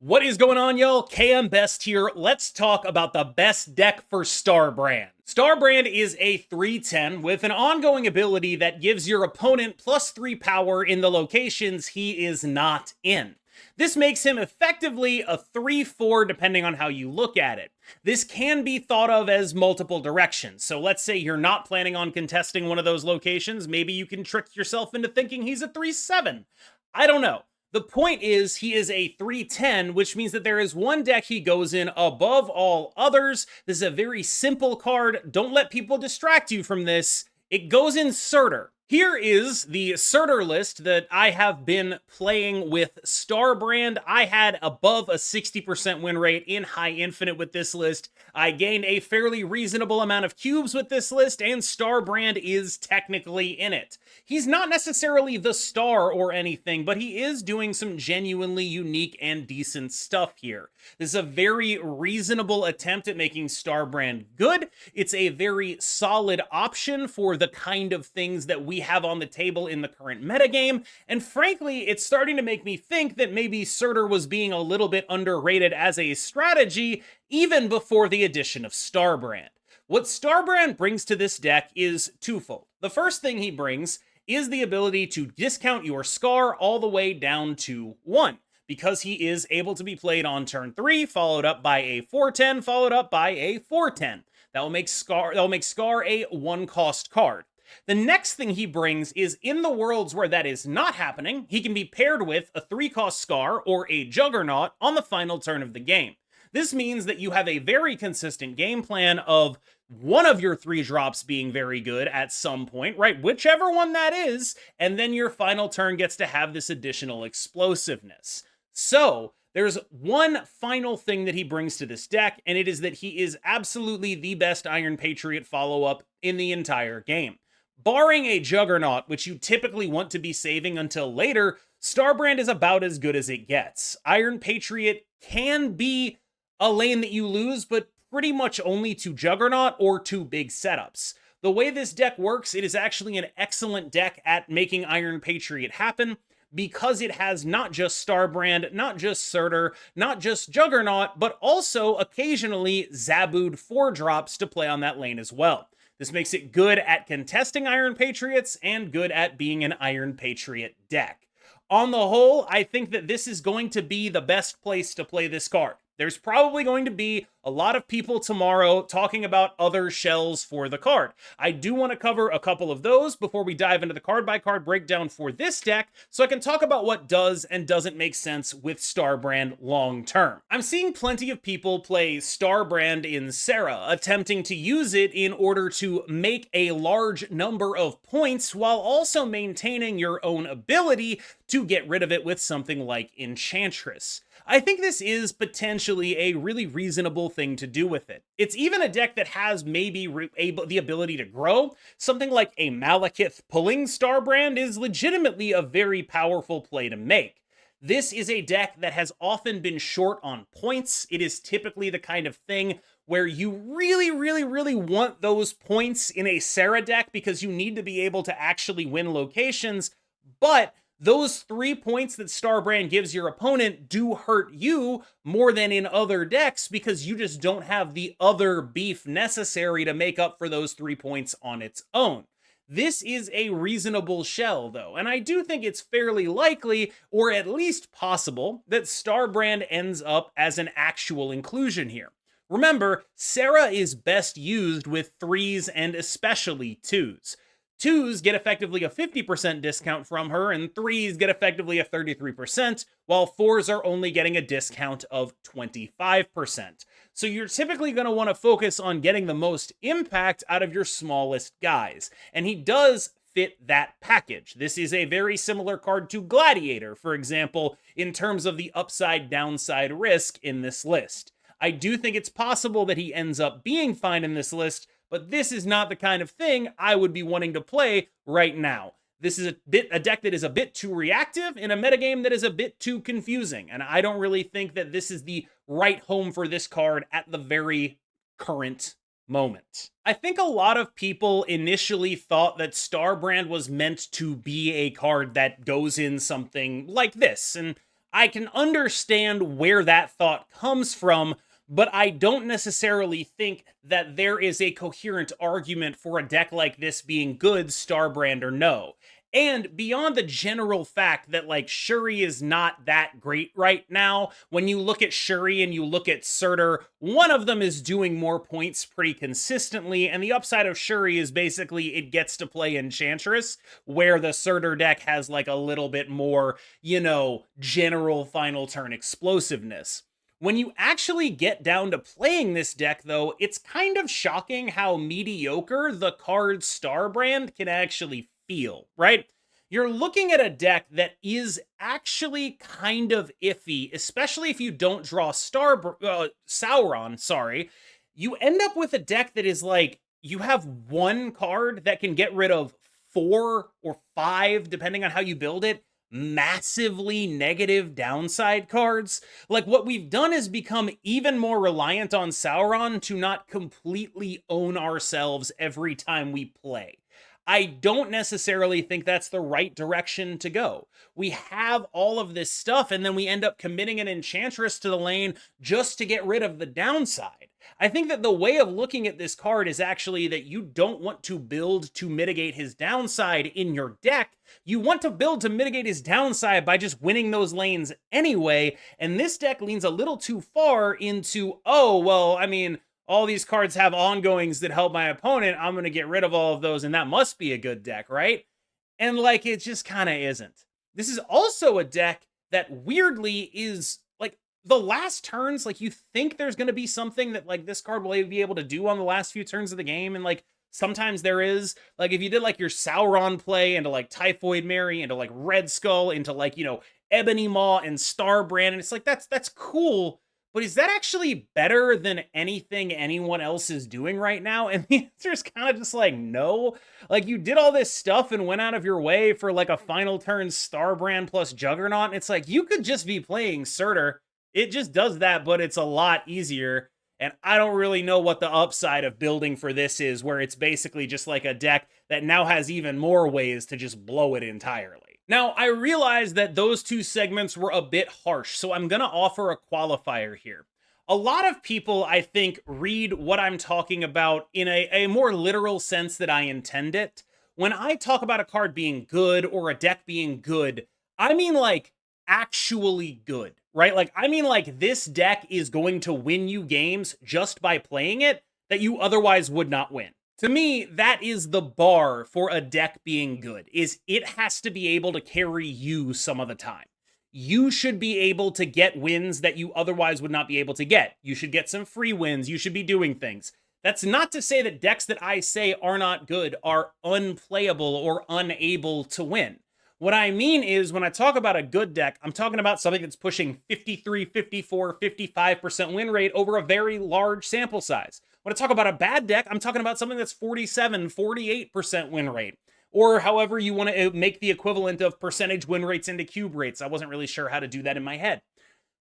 What is going on, y'all? KMBest here. Let's talk about the best deck for Starbrand. Starbrand is a 3/10 with an ongoing ability that gives your opponent +3 power in the locations he is not in. This makes him effectively a 3/4 depending on how you look at it. This can be thought of as multiple directions. So let's say you're not planning on contesting one of those locations. Maybe you can trick yourself into thinking he's a 3/7. I don't know. The point is, he is a 3/10, which means that there is one deck he goes in above all others. This is a very simple card. Don't let people distract you from this. It goes in Surtur. Here is the Surtur list that I have been playing with Starbrand. I had above a 60% win rate in High Infinite with this list. I gained a fairly reasonable amount of cubes with this list, and Starbrand is technically in it. He's not necessarily the star or anything, but he is doing some genuinely unique and decent stuff here. This is a very reasonable attempt at making Starbrand good. It's a very solid option for the kind of things that we have on the table in the current metagame, and frankly, it's starting to make me think that maybe Surtur was being a little bit underrated as a strategy even before the addition of Starbrand. What Starbrand brings to this deck is twofold. The first thing he brings is the ability to discount your Skaar all the way down to 1, because he is able to be played on turn 3, followed up by a 4/10, followed up by a 4/10. That will make Skaar a 1-cost card. The next thing he brings is, in the worlds where that is not happening, he can be paired with a 3-cost Skaar or a Juggernaut on the final turn of the game. This means that you have a very consistent game plan of one of your 3 drops being very good at some point, right? Whichever one that is, and then your final turn gets to have this additional explosiveness. So, there's one final thing that he brings to this deck, and it is that he is absolutely the best Iron Patriot follow-up in the entire game. Barring a Juggernaut, which you typically want to be saving until later, Starbrand is about as good as it gets. Iron Patriot can be a lane that you lose, but pretty much only to Juggernaut or to big setups. The way this deck works, it is actually an excellent deck at making Iron Patriot happen, because it has not just Starbrand, not just Surtur, not just Juggernaut, but also occasionally Zabooed 4-drops to play on that lane as well. This makes it good at contesting Iron Patriots and good at being an Iron Patriot deck. On the whole, I think that this is going to be the best place to play this card. There's probably going to be a lot of people tomorrow talking about other shells for the card. I do want to cover a couple of those before we dive into the card-by-card breakdown for this deck, so I can talk about what does and doesn't make sense with Starbrand long-term. I'm seeing plenty of people play Starbrand in Serra, attempting to use it in order to make a large number of points while also maintaining your own ability to get rid of it with something like Enchantress. I think this is potentially a really reasonable thing to do with it. It's even a deck that has maybe the ability to grow. Something like a Malekith pulling Starbrand is legitimately a very powerful play to make. This is a deck that has often been short on points. It is typically the kind of thing where you really want those points in a Serra deck because you need to be able to actually win locations, but those 3 points that Starbrand gives your opponent do hurt you more than in other decks because you just don't have the other beef necessary to make up for those 3 points on its own. This is a reasonable shell, though, and I do think it's fairly likely, or at least possible, that Starbrand ends up as an actual inclusion here. Remember, Serra is best used with 3s and especially 2s. 2s get effectively a 50% discount from her, and 3s get effectively a 33%, while 4s are only getting a discount of 25%. So you're typically going to want to focus on getting the most impact out of your smallest guys, and he does fit that package. This is a very similar card to Gladiator, for example, in terms of the upside-downside risk in this list. I do think it's possible that he ends up being fine in this list, but this is not the kind of thing I would be wanting to play right now. This is a deck that is a bit too reactive in a metagame that is a bit too confusing, and I don't really think that this is the right home for this card at the very current moment. I think a lot of people initially thought that Starbrand was meant to be a card that goes in something like this, and I can understand where that thought comes from, but I don't necessarily think that there is a coherent argument for a deck like this being good, Starbrand or no. And beyond the general fact that, like, Shuri is not that great right now, when you look at Shuri and you look at Surtur, one of them is doing more points pretty consistently, and the upside of Shuri is basically it gets to play Enchantress, where the Surtur deck has, like, a little bit more, general final turn explosiveness. When you actually get down to playing this deck, though, it's kind of shocking how mediocre the card Starbrand can actually feel, right? You're looking at a deck that is actually kind of iffy, especially if you don't draw Sauron, sorry. You end up with a deck that is like, you have one card that can get rid of 4 or 5, depending on how you build it, massively negative downside cards. Like, what we've done is become even more reliant on Sauron to not completely own ourselves every time we play. I don't necessarily think that's the right direction to go. We have all of this stuff, and then we end up committing an Enchantress to the lane just to get rid of the downside. I think that the way of looking at this card is actually that you don't want to build to mitigate his downside in your deck. You want to build to mitigate his downside by just winning those lanes anyway, and this deck leans a little too far into, oh, well, I mean, all these cards have ongoings that help my opponent. I'm going to get rid of all of those, and that must be a good deck, right? And, like, it just kind of isn't. This is also a deck that weirdly is, like, the last turns, like, you think there's going to be something that, like, this card will be able to do on the last few turns of the game, and, like, sometimes there is. Like, if you did, like, your Sauron play into, like, Typhoid Mary, into, like, Red Skull, into, like, Ebony Maw and Starbrand, and it's like, that's cool. But is that actually better than anything anyone else is doing right now? And the answer is kind of just like, no. Like, you did all this stuff and went out of your way for, like, a final turn Starbrand plus Juggernaut. And it's like, you could just be playing Surtur. It just does that, but it's a lot easier. And I don't really know what the upside of building for this is, where it's basically just like a deck that now has even more ways to just blow it entirely. Now, I realize that those two segments were a bit harsh, so I'm going to offer a qualifier here. A lot of people, I think, read what I'm talking about in a more literal sense that I intend it. When I talk about a card being good or a deck being good, I mean, like, actually good, right? Like, I mean, like, this deck is going to win you games just by playing it that you otherwise would not win. To me, that is the bar for a deck being good, is it has to be able to carry you some of the time. You should be able to get wins that you otherwise would not be able to get. You should get some free wins. You should be doing things. That's not to say that decks that I say are not good are unplayable or unable to win. What I mean is, when I talk about a good deck, I'm talking about something that's pushing 53, 54, 55% win rate over a very large sample size. When I talk about a bad deck, I'm talking about something that's 47, 48% win rate, or however you want to make the equivalent of percentage win rates into cube rates. I wasn't really sure how to do that in my head.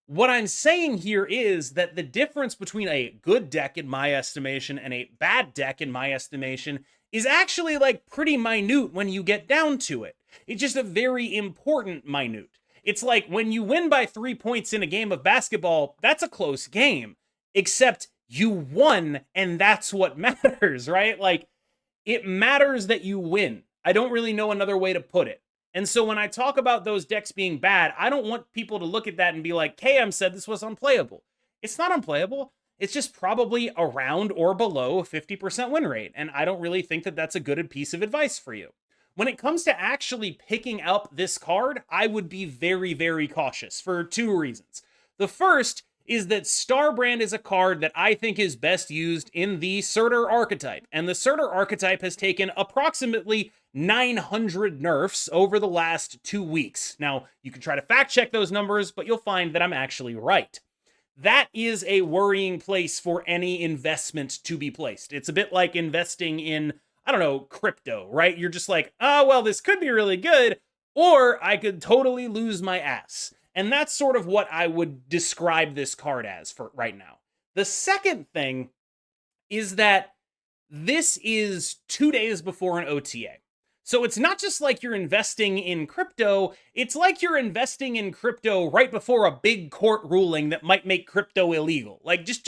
What I'm saying here is that the difference between a good deck, in my estimation, and a bad deck, in my estimation, is actually, like, pretty minute when you get down to it. It's just a very important minute. It's like when you win by 3 points in a game of basketball, that's a close game. Except you won, and that's what matters, right? Like, it matters that you win. I don't really know another way to put it. And so when I talk about those decks being bad, I don't want people to look at that and be like, KM said this was unplayable. It's not unplayable. It's just probably around or below a 50% win rate. And I don't really think that that's a good piece of advice for you. When it comes to actually picking up this card, I would be very, very cautious for 2 reasons. The first is that Starbrand is a card that I think is best used in the Surtur archetype. And the Surtur archetype has taken approximately 900 nerfs over the last 2 weeks. Now, you can try to fact check those numbers, but you'll find that I'm actually right. That is a worrying place for any investment to be placed. It's a bit like investing in, I don't know, crypto, right? You're just like, oh, well, this could be really good, or I could totally lose my ass. And that's sort of what I would describe this card as for right now. The second thing is that this is 2 days before an OTA. So it's not just like you're investing in crypto, it's like you're investing in crypto right before a big court ruling that might make crypto illegal. Like just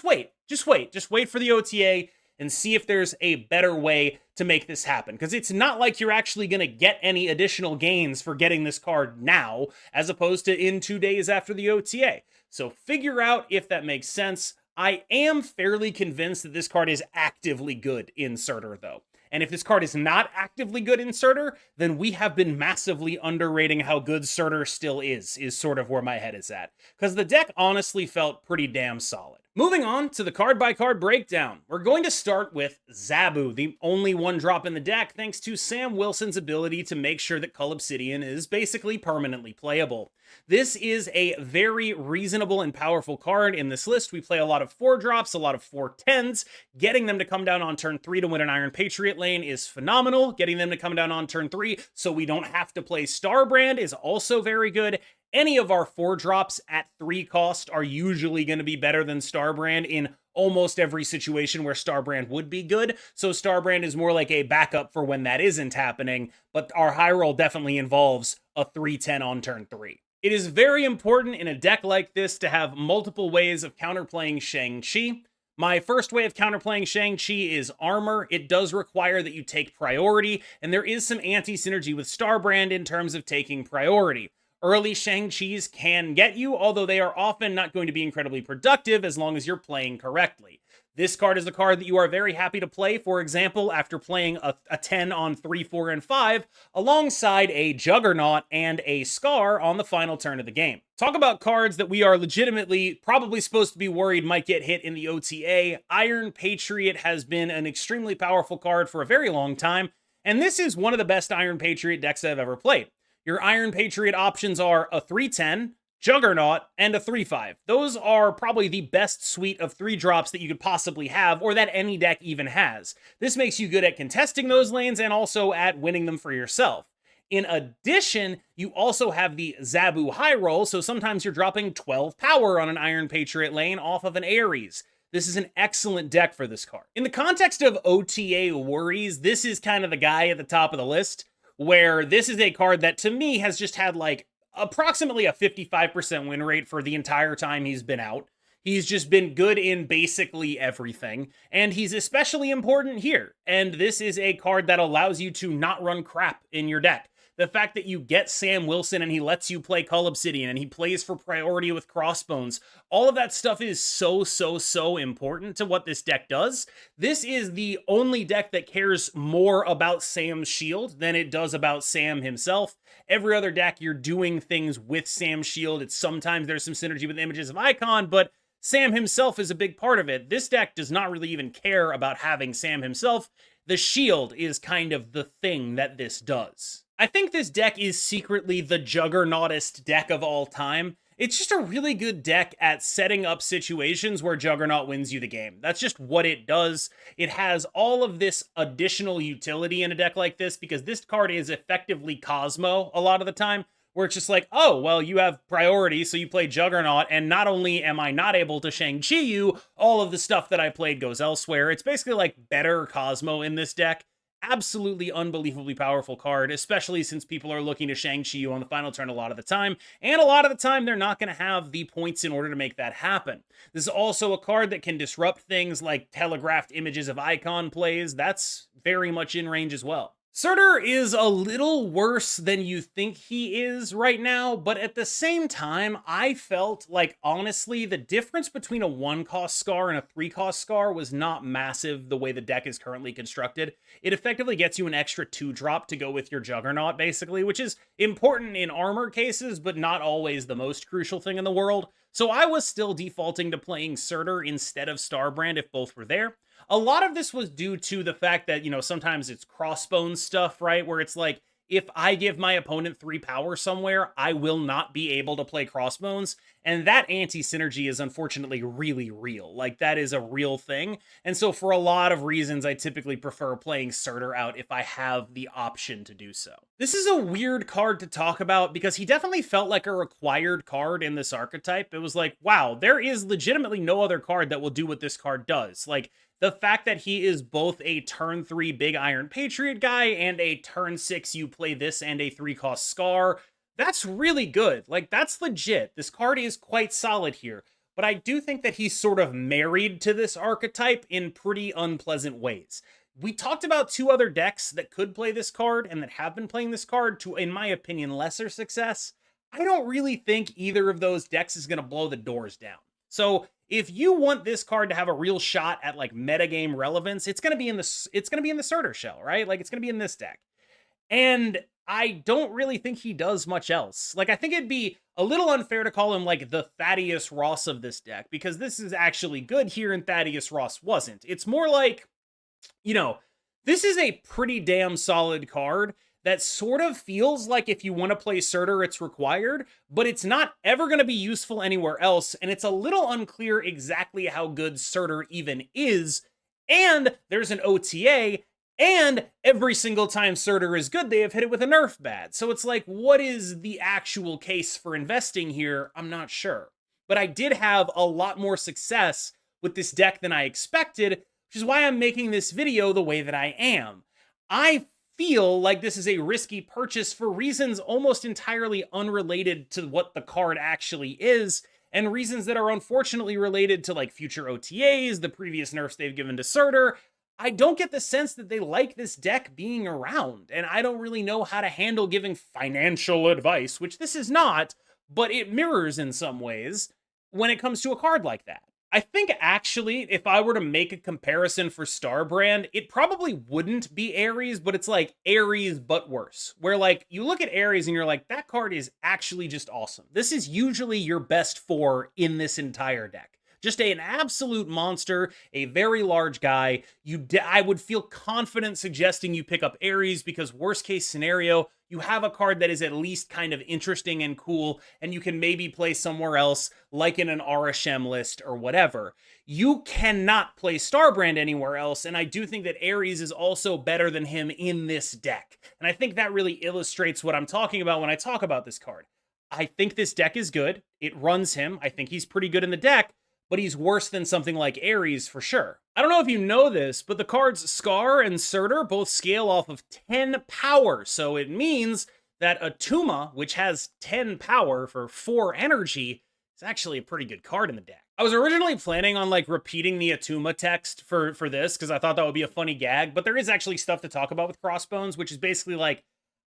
wait. Just wait for the OTA and see if there's a better way to make this happen. Because it's not like you're actually going to get any additional gains for getting this card now, as opposed to in 2 days after the OTA. So figure out if that makes sense. I am fairly convinced that this card is actively good in Surtur, though. And if this card is not actively good in Surtur, then we have been massively underrating how good Surtur still is sort of where my head is at. Because the deck honestly felt pretty damn solid. Moving on to the card-by-card breakdown, we're going to start with Zabu, the only one drop in the deck thanks to Sam Wilson's ability to make sure that Cull Obsidian is basically permanently playable. This is a very reasonable and powerful card in this list. We play a lot of 4-drops, a lot of 4/10s. Getting them to come down on turn 3 to win an Iron Patriot lane is phenomenal. Getting them to come down on turn 3 so we don't have to play Starbrand is also very good. Any of our 4-drops at 3 cost are usually going to be better than Starbrand in almost every situation where Starbrand would be good. So Starbrand is more like a backup for when that isn't happening, but our high roll definitely involves a 3/10 on turn 3. It is very important in a deck like this to have multiple ways of counterplaying Shang-Chi. My first way of counterplaying Shang-Chi is armor. It does require that you take priority, and there is some anti-synergy with Starbrand in terms of taking priority. Early Shang-Chis can get you, although they are often not going to be incredibly productive as long as you're playing correctly. This card is a card that you are very happy to play, for example, after playing a 10 on 3, 4, and 5, alongside a Juggernaut and a Skaar on the final turn of the game. Talk about cards that we are legitimately probably supposed to be worried might get hit in the OTA. Iron Patriot has been an extremely powerful card for a very long time, and this is one of the best Iron Patriot decks I've ever played. Your Iron Patriot options are a 3/10, Juggernaut, and a 3/5. Those are probably the best suite of 3-drops that you could possibly have, or that any deck even has. This makes you good at contesting those lanes and also at winning them for yourself. In addition, you also have the Zabu high roll, so sometimes you're dropping 12 power on an Iron Patriot lane off of an Ares. This is an excellent deck for this card. In the context of OTA worries, this is kind of the guy at the top of the list, where this is a card that to me has just had like approximately a 55% win rate for the entire time he's been out. He's just been good in basically everything, and he's especially important here. And this is a card that allows you to not run crap in your deck. The fact that you get Sam Wilson and he lets you play Cull Obsidian and he plays for priority with Crossbones, all of that stuff is so important to what this deck does. This is the only deck that cares more about Sam's shield than it does about Sam himself. Every other deck, you're doing things with Sam's shield. It's sometimes there's some synergy with Images of Icon, but Sam himself is a big part of it. This deck does not really even care about having Sam himself. The shield is kind of the thing that this does. I think this deck is secretly the juggernautist deck of all time. It's just a really good deck at setting up situations where Juggernaut wins you the game. That's just what it does. It has all of this additional utility in a deck like this because this card is effectively Cosmo a lot of the time, where it's just like, oh, well, you have priority, so you play Juggernaut, and not only am I not able to Shang-Chi you, all of the stuff that I played goes elsewhere. It's basically like better Cosmo in this deck. Absolutely unbelievably powerful card, especially since people are looking to Shang-Chi you on the final turn a lot of the time, and a lot of the time they're not going to have the points in order to make that happen. This is also a card that can disrupt things like telegraphed Images of Icon plays. That's very much in range as well. Surtur is a little worse than you think he is right now, but at the same time, I felt like, honestly, the difference between a 1-cost Skaar and a 3-cost Skaar was not massive the way the deck is currently constructed. It effectively gets you an extra 2-drop to go with your Juggernaut, basically, which is important in armor cases, but not always the most crucial thing in the world. So I was still defaulting to playing Surtur instead of Starbrand if both were there. A lot of this was due to the fact that, sometimes it's Crossbones stuff, right? Where it's like, if I give my opponent 3 power somewhere, I will not be able to play Crossbones. And that anti-synergy is unfortunately really real. Like, that is a real thing. And so for a lot of reasons, I typically prefer playing Surtur out if I have the option to do so. This is a weird card to talk about because he definitely felt like a required card in this archetype. It was like, wow, there is legitimately no other card that will do what this card does. Like, the fact that he is both a turn 3 Big Iron Patriot guy and a turn 6 you play this and a 3-cost Skaar, that's really good. Like, that's legit. This card is quite solid here. But I do think that he's sort of married to this archetype in pretty unpleasant ways. We talked about 2 other decks that could play this card and that have been playing this card to, in my opinion, lesser success. I don't really think either of those decks is going to blow the doors down. So if you want this card to have a real shot at like metagame relevance, it's going to be in the Surtur shell, right? Like, it's going to be in this deck. And I don't really think he does much else. Like, I think it'd be a little unfair to call him like the Thaddeus Ross of this deck, because this is actually good here and Thaddeus Ross wasn't. It's more like, you know, this is a pretty damn solid card that sort of feels like if you want to play Surtur, it's required, but it's not ever going to be useful anywhere else, and it's a little unclear exactly how good Surtur even is, and there's an OTA, and every single time Surtur is good, they have hit it with a nerf bad. So it's like, what is the actual case for investing here? I'm not sure. But I did have a lot more success with this deck than I expected, which is why I'm making this video the way that I am. I feel like this is a risky purchase for reasons almost entirely unrelated to what the card actually is, and reasons that are unfortunately related to like future OTAs, the previous nerfs they've given to Surtur. I don't get the sense that they like this deck being around, and I don't really know how to handle giving financial advice, which this is not, but it mirrors in some ways when it comes to a card like that. I think actually, if I were to make a comparison for Starbrand, it probably wouldn't be Ares, but it's like Ares but worse. Where like, you look at Ares and you're like, that card is actually just awesome. This is usually your best 4 in this entire deck. Just an absolute monster, a very large guy. I would feel confident suggesting you pick up Ares because worst case scenario, you have a card that is at least kind of interesting and cool, and you can maybe play somewhere else, like in an Arashem list or whatever. You cannot play Starbrand anywhere else, and I do think that Ares is also better than him in this deck. And I think that really illustrates what I'm talking about when I talk about this card. I think this deck is good. It runs him. I think he's pretty good in the deck, but he's worse than something like Ares for sure. I don't know if you know this, but the cards Skaar and Surtur both scale off of 10 power, so it means that Attuma, which has 10 power for 4 energy, is actually a pretty good card in the deck. I was originally planning on like repeating the Attuma text for this, because I thought that would be a funny gag, but there is actually stuff to talk about with Crossbones, which is basically like,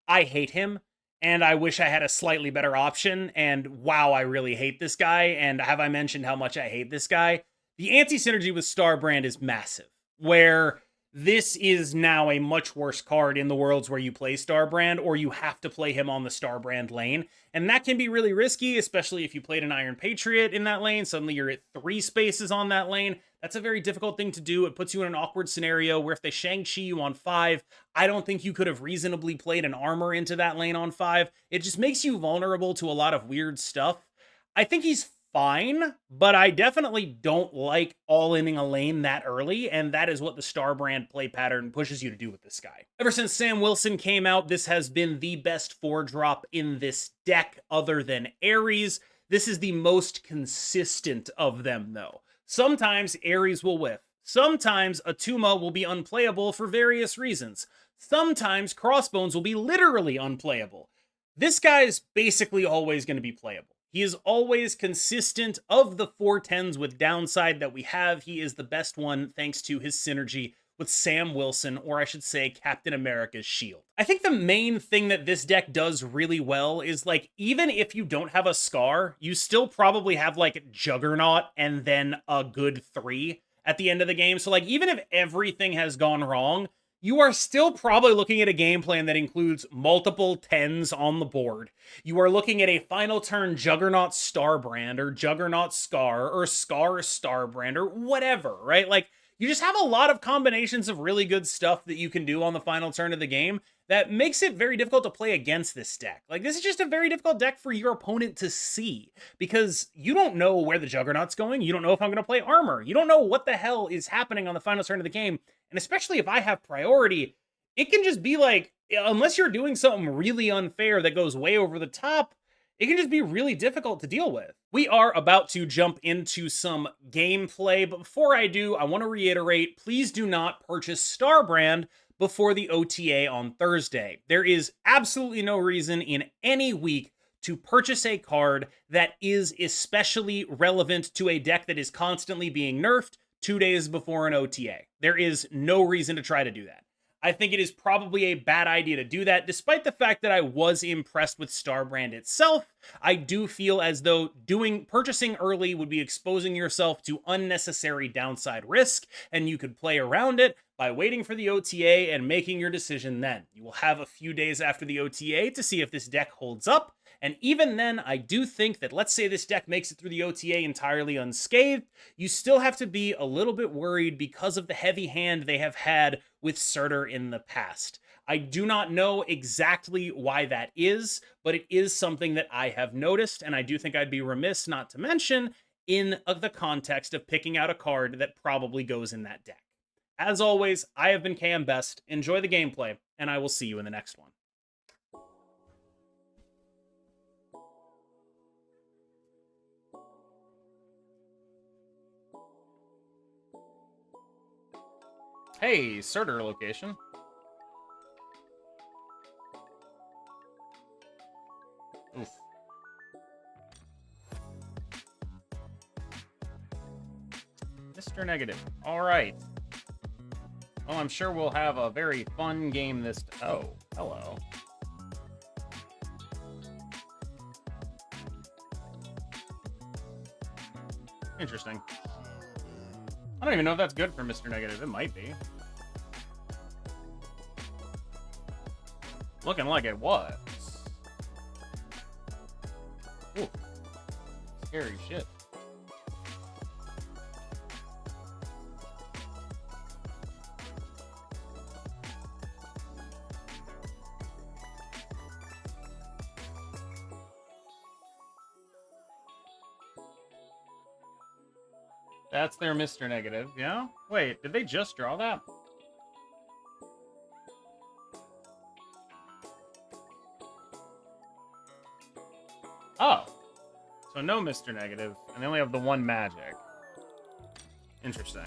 I hate him, and I wish I had a slightly better option, and wow, I really hate this guy, and have I mentioned how much I hate this guy? The anti-synergy with Starbrand is massive, where this is now a much worse card in the worlds where you play Starbrand, or you have to play him on the Starbrand lane, and that can be really risky, especially if you played an Iron Patriot in that lane. Suddenly you're at 3 spaces on that lane. That's a very difficult thing to do. It puts you in an awkward scenario where if they Shang-Chi you on 5, I don't think you could have reasonably played an armor into that lane on 5. It just makes you vulnerable to a lot of weird stuff. I think he's fine, but I definitely don't like all-inning a lane that early, and that is what the Starbrand play pattern pushes you to do with this guy. Ever since Sam Wilson came out, this has been the best 4-drop in this deck other than Ares. This is the most consistent of them, though. Sometimes Ares will whiff. Sometimes Attuma will be unplayable for various reasons. Sometimes Crossbones will be literally unplayable. This guy's basically always going to be playable. He is always consistent. Of the 410s with downside that we have, he is the best one thanks to his synergy with Sam Wilson, or I should say Captain America's shield. I think the main thing that this deck does really well is, like, even if you don't have a Skaar, you still probably have like Juggernaut and then a good 3 at the end of the game. So like, even if everything has gone wrong, you are still probably looking at a game plan that includes multiple 10s on the board. You are looking at a final turn Juggernaut Starbrand or Juggernaut Skaar or Skaar Starbrand or whatever, right? Like, you just have a lot of combinations of really good stuff that you can do on the final turn of the game that makes it very difficult to play against this deck. Like, this is just a very difficult deck for your opponent to see, because you don't know where the Juggernaut's going. You don't know if I'm going to play armor. You don't know what the hell is happening on the final turn of the game. And especially if I have priority, it can just be like, unless you're doing something really unfair that goes way over the top, it can just be really difficult to deal with. We are about to jump into some gameplay, but before I do, I want to reiterate, please do not purchase Starbrand before the OTA on Thursday. There is absolutely no reason in any week to purchase a card that is especially relevant to a deck that is constantly being nerfed 2 days before an OTA. There is no reason to try to do that. I think it is probably a bad idea to do that, despite the fact that I was impressed with Starbrand itself. I do feel as though purchasing early would be exposing yourself to unnecessary downside risk, and you could play around it by waiting for the OTA and making your decision then. You will have a few days after the OTA to see if this deck holds up, and even then, I do think that, let's say this deck makes it through the OTA entirely unscathed, you still have to be a little bit worried because of the heavy hand they have had with Surtur in the past. I do not know exactly why that is, but it is something that I have noticed, and I do think I'd be remiss not to mention in the context of picking out a card that probably goes in that deck. As always, I have been KMBest. Enjoy the gameplay, and I will see you in the next one. Hey, Surtur location. Oof. Mr. Negative. All right. Well, I'm sure we'll have a very fun game this... Oh, hello. Interesting. I don't even know if that's good for Mr. Negative. It might be. Looking like it was. Ooh. Scary shit. That's their Mr. Negative, yeah? Wait, did they just draw that? Oh. So no Mr. Negative, and they only have the one magic. Interesting.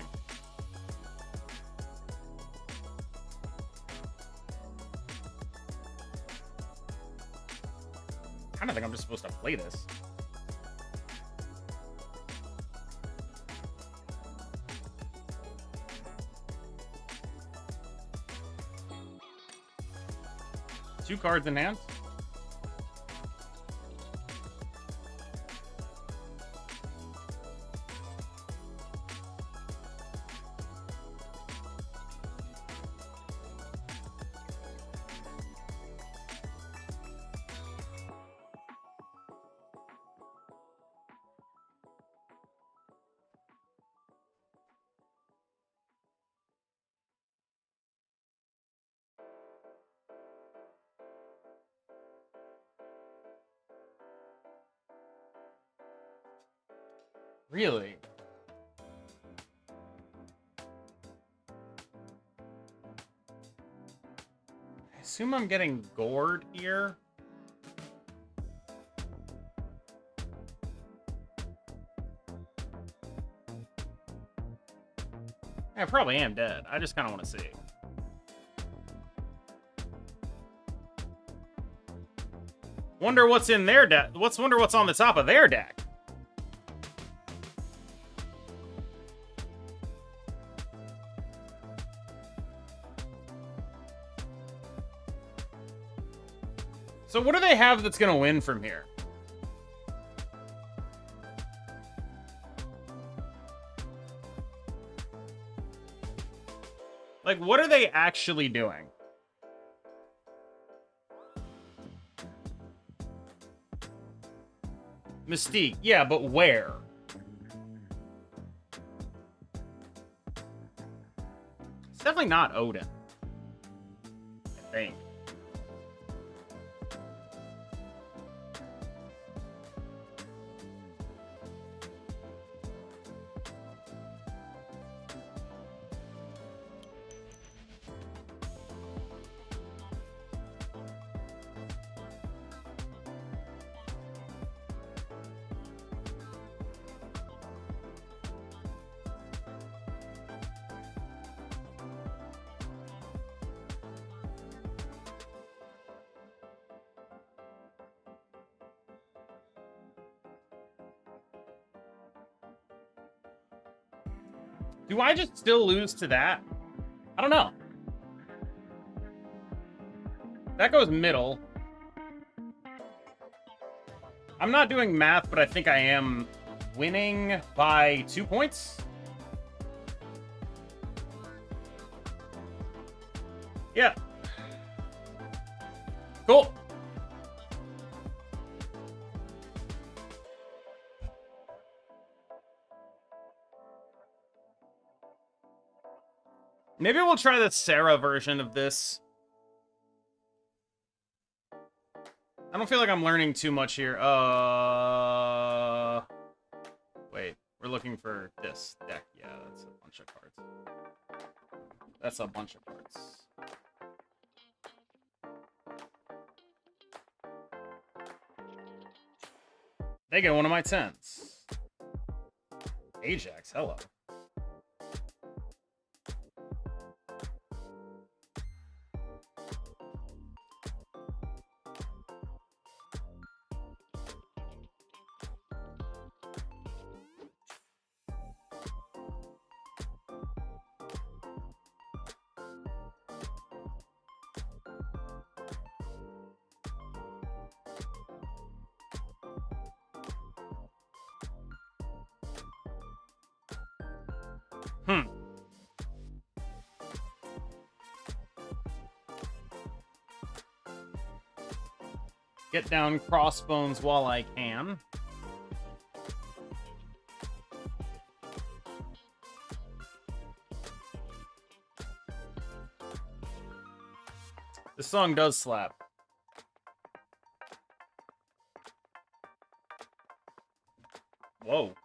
I kind of think I'm just supposed to play this. Two cards in hand. Really? I assume I'm getting gored here. I probably am dead. I just kind of want to see. Wonder what's in their deck. Wonder what's on the top of their deck. So what do they have that's going to win from here? Like, what are they actually doing? Mystique. Yeah, but where? It's definitely not Odin, I think. Do I just still lose to that? I don't know. That goes middle. I'm not doing math, but I think I am winning by 2 points. Yeah. Cool. Maybe we'll try the Sarah version of this. I don't feel like I'm learning too much here. Wait, we're looking for this deck. Yeah, that's a bunch of cards. That's a bunch of cards. They get one of my 10s. Ajax, hello. Get down crossbones while I can. This song does slap. Whoa.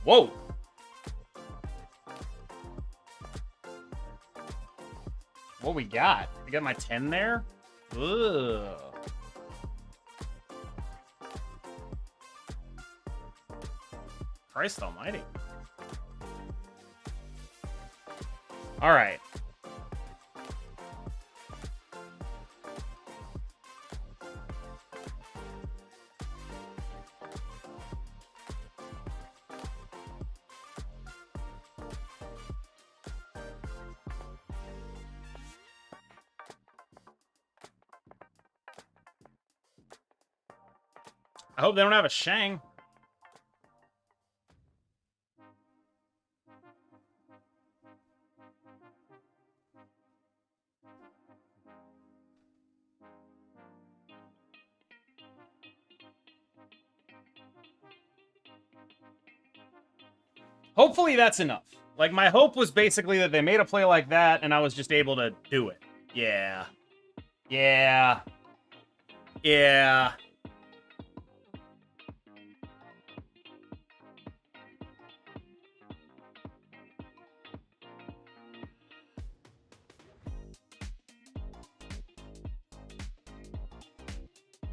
Whoa. What we got? I got my 10 there? Ugh. Christ almighty. All right. I hope they don't have a Shang. Hopefully that's enough. Like, my hope was basically that they made a play like that, and I was just able to do it. Yeah. Yeah. Yeah.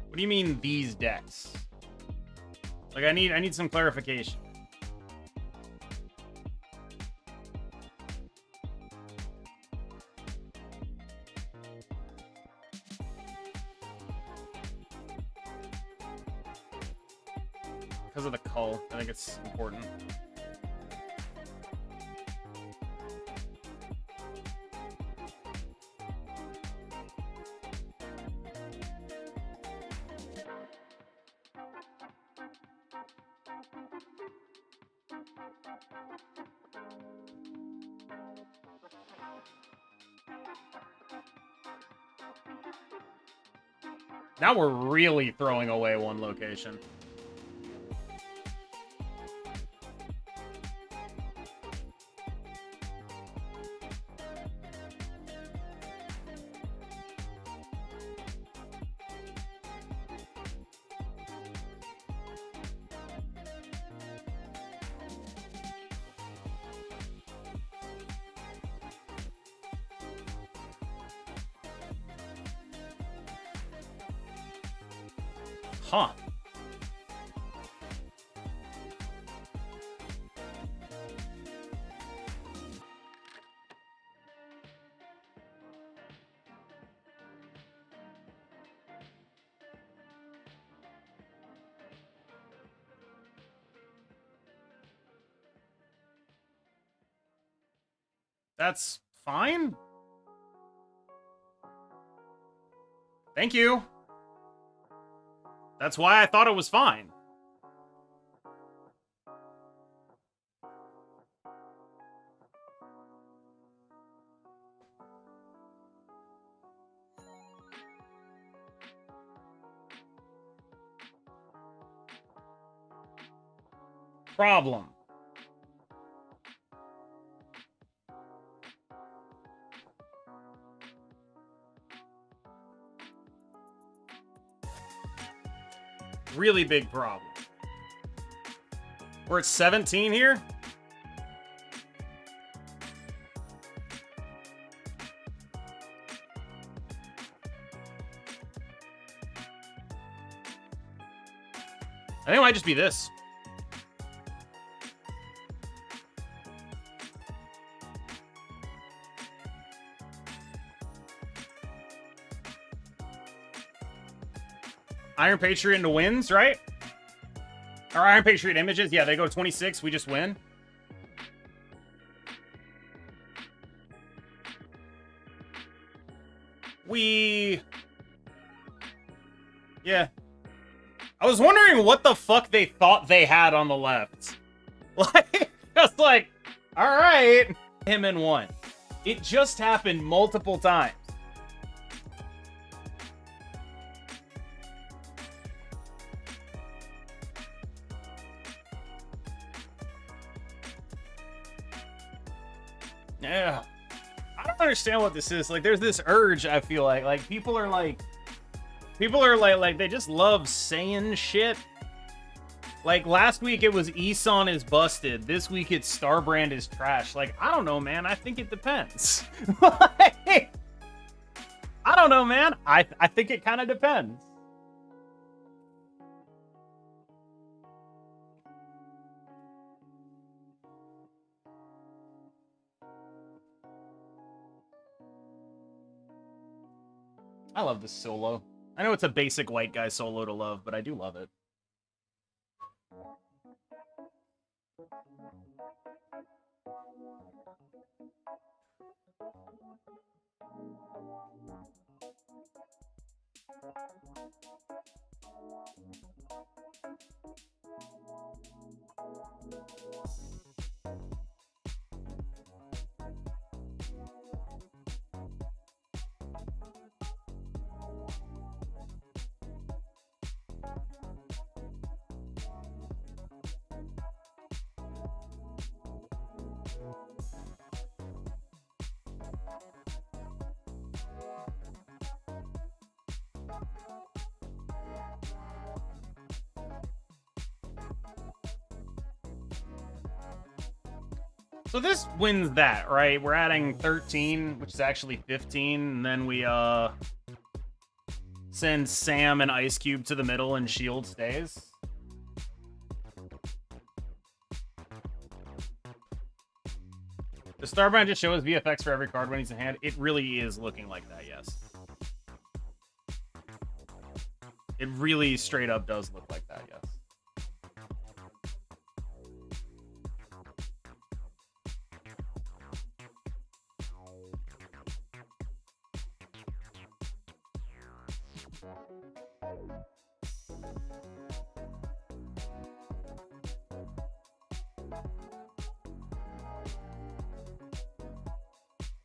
What do you mean, these decks? Like, I need some clarification. Because of the cull, I think it's important. Now we're really throwing away one location. Huh. That's fine. Thank you. That's why I thought it was fine. Problem. Really big problem. We're at 17 here. I think it might just be this. Iron Patriot into wins, right? Or Iron Patriot images. Yeah, they go to 26. We just win. Yeah. I was wondering what the fuck they thought they had on the left. Like, just like, all right. Him in one. It just happened multiple times. Yeah. I don't understand what this is. Like, there's this urge, I feel like people are like, they just love saying shit. Like, last week it was Eson is busted. This week it's Starbrand is trash. Like, I don't know, man. I think it depends. Like, I don't know, man. I think it kind of depends. I love this solo. I know it's a basic white guy solo to love, but I do love it. So this wins that, right? We're adding 13, which is actually 15, and then we send Sam and Ice Cube to the middle and Shield stays. Does Starbrand just show his VFX for every card when he's in hand? It really is looking like that, yes. It really straight up does look like that, yes.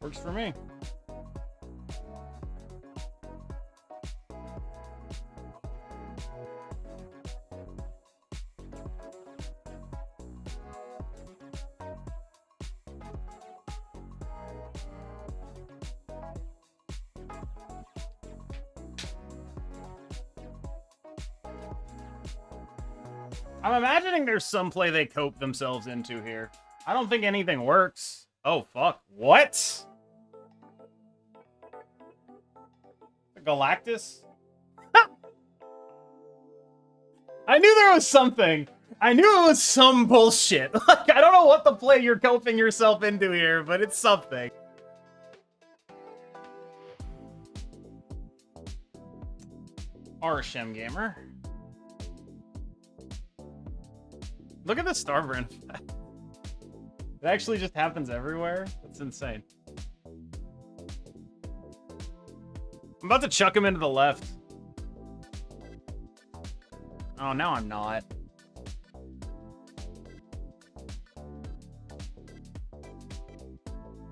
Works for me. I'm imagining there's some play they cope themselves into here. I don't think anything works. Oh, fuck. What? Galactus? I knew there was something. I knew it was some bullshit. Like, I don't know what the play you're coping yourself into here, but it's something. Arshem Gamer. Look at the Starbrand. It actually just happens everywhere. That's insane. I'm about to chuck him into the left. Oh, now I'm not.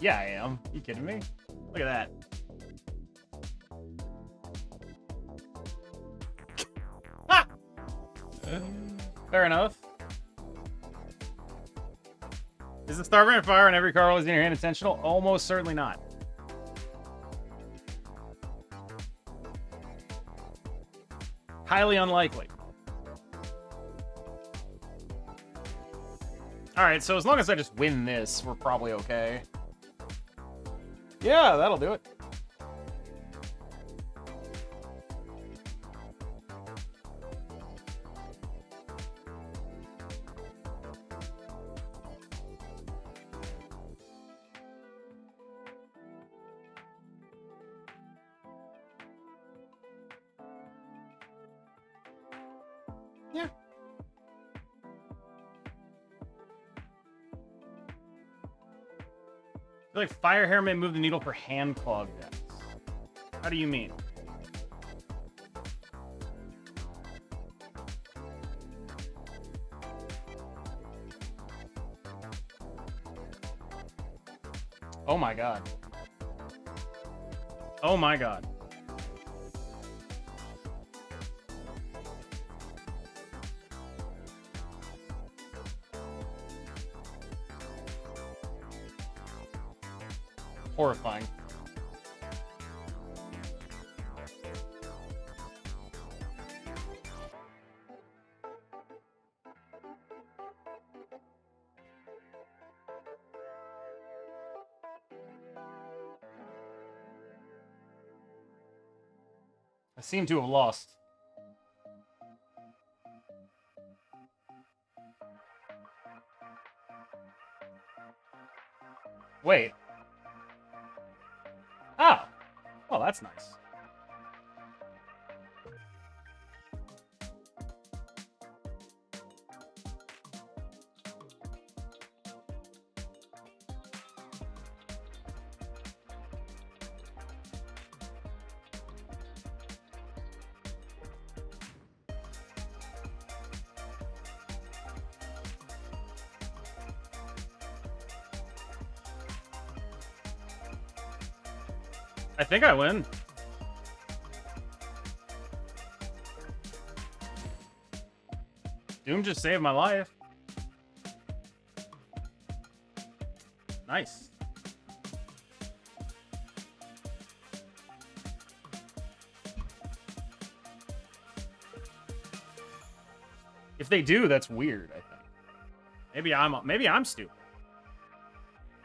Yeah, I am. You kidding me? Look at that. Ah! Fair enough. Is the Starbrand fire on every card always in your hand intentional? Almost certainly not. Highly unlikely. Alright, so as long as I just win this, we're probably okay. Yeah, that'll do it. Yeah. I feel like fire hair may move the needle for hand clog decks. How do you mean? Oh my god. Oh my god. Horrifying. I seem to have lost. Wait. Oh. Well, that's nice. I think I win. Doom just saved my life. Nice. If they do, that's weird, I think. Maybe I'm stupid.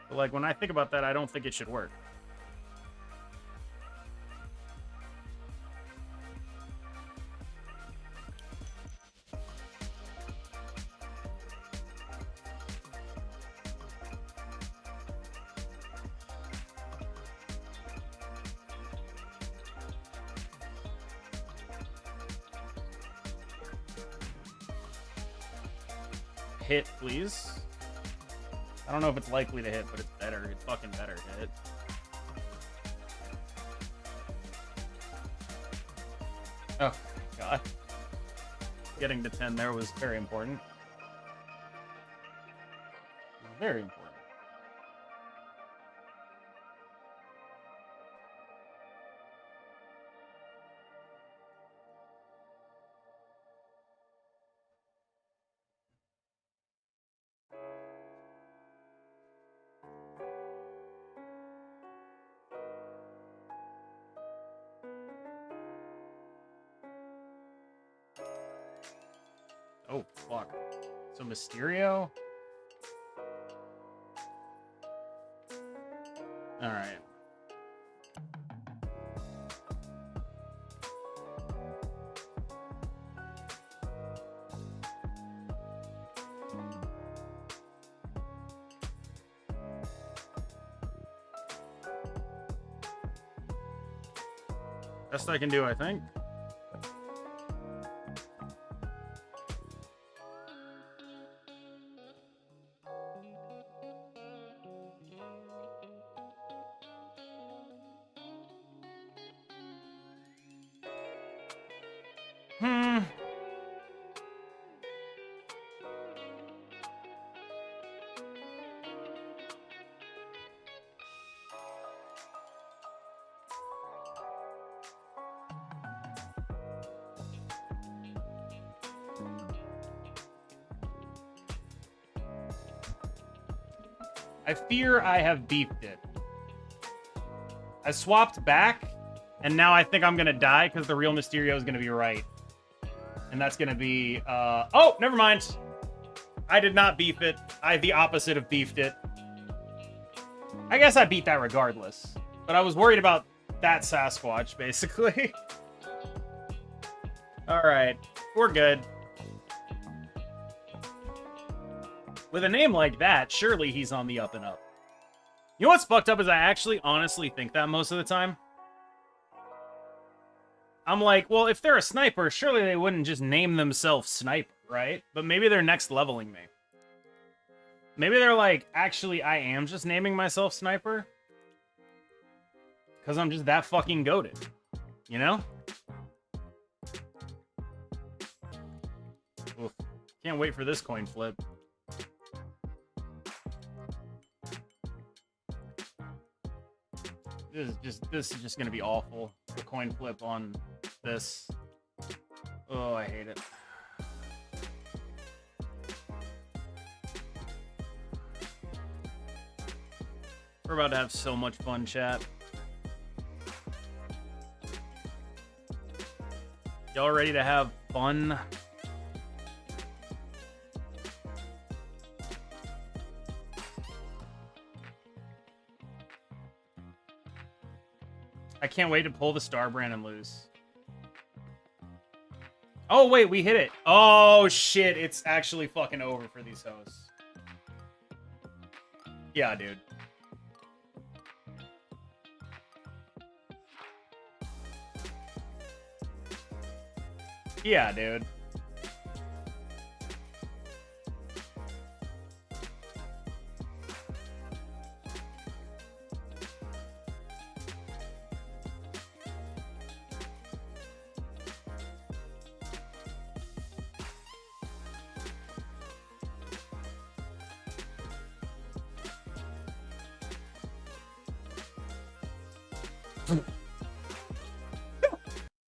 But like when I think about that, I don't think it should work. Hit, please. I don't know if it's likely to hit, but it's better. It's fucking better to hit. Oh, God. Getting to 10 there was very important. Very important. Oh, fuck. So Mysterio? Alright. Best I can do, I think. I fear I have beefed it. I swapped back, and now I think I'm gonna die because the real Mysterio is gonna be right. And that's gonna be, oh, never mind. I did not beef it. I the opposite of beefed it. I guess I beat that regardless. But I was worried about that Sasquatch, basically. Alright, we're good. With a name like that, surely he's on the up and up. You know what's fucked up is I actually honestly think that most of the time. I'm like, well, if they're a sniper, surely they wouldn't just name themselves Sniper, right? But maybe they're next leveling me. Maybe they're like, actually, I am just naming myself Sniper. Because I'm just that fucking goated. You know? Oof. Can't wait for this coin flip. This is just gonna be awful. The coin flip on this. Oh, I hate it. We're about to have so much fun, chat. Y'all ready to have fun? I can't wait to pull the Starbrand and lose. Oh, wait, we hit it. Oh, shit. It's actually fucking over for these hosts. Yeah, dude. Yeah, dude.